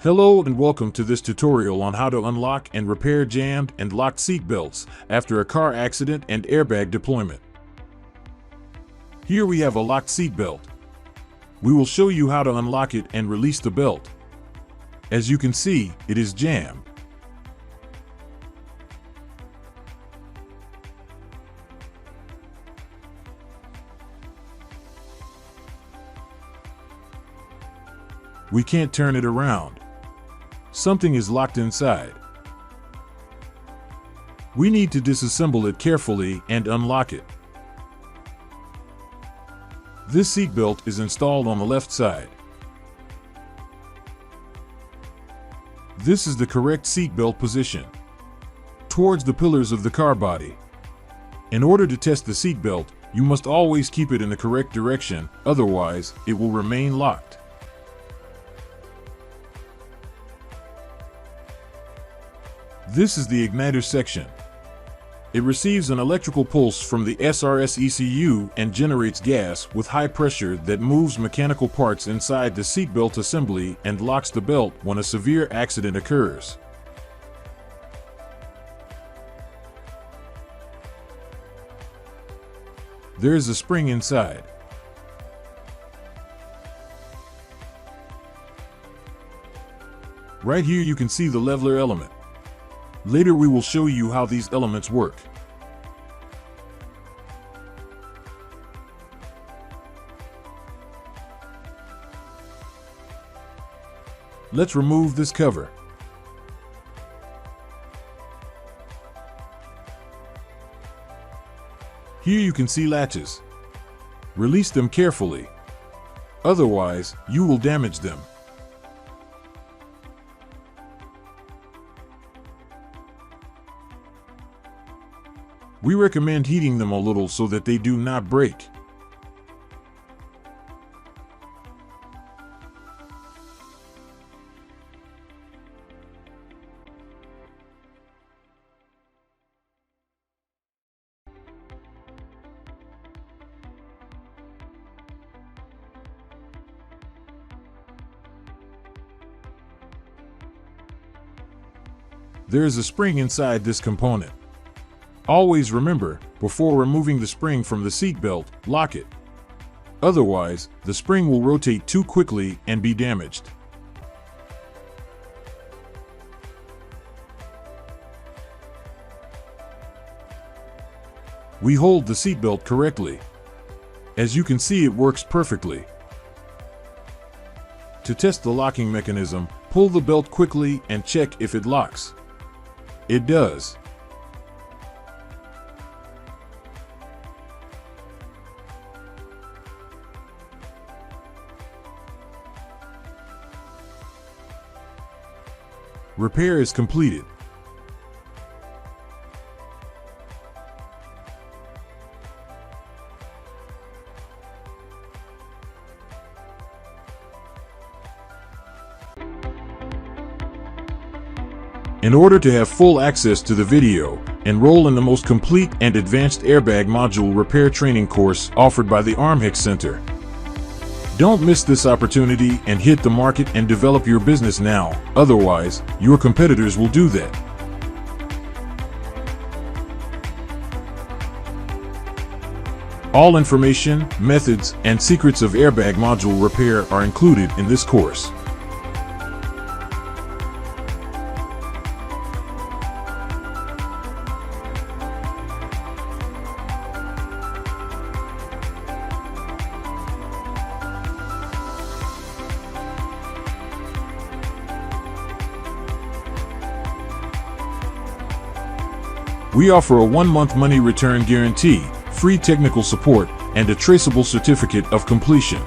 Hello and welcome to this tutorial on how to unlock and repair jammed and locked seat belts after a car accident and airbag deployment. Here we have a locked seat belt. We will show you how to unlock it and release the belt. As you can see, it is jammed. We can't turn it around. Something is locked inside. We need to disassemble it carefully and unlock it. This seatbelt is installed on the left side. This is the correct seatbelt position, towards the pillars of the car body. In order to test the seatbelt, you must always keep it in the correct direction, otherwise it will remain locked. This is the igniter section. It receives an electrical pulse from the SRS ECU and generates gas with high pressure that moves mechanical parts inside the seatbelt assembly and locks the belt when a severe accident occurs. There is a spring inside. Right here you can see the leveler element. Later we will show you how these elements work. Let's remove this cover. Here you can see latches. Release them carefully. Otherwise, you will damage them. We recommend heating them a little so that they do not break. There is a spring inside this component. Always remember, before removing the spring from the seatbelt, lock it. Otherwise, the spring will rotate too quickly and be damaged. We hold the seatbelt correctly. As you can see, it works perfectly. To test the locking mechanism, pull the belt quickly and check if it locks. It does. Repair is completed. In order to have full access to the video, enroll in the most complete and advanced airbag module repair training course offered by the ARMHEX Center. Don't miss this opportunity and hit the market and develop your business now, otherwise, your competitors will do that. All information, methods, and secrets of airbag module repair are included in this course. We offer a 1-month money return guarantee, free technical support, and a traceable certificate of completion.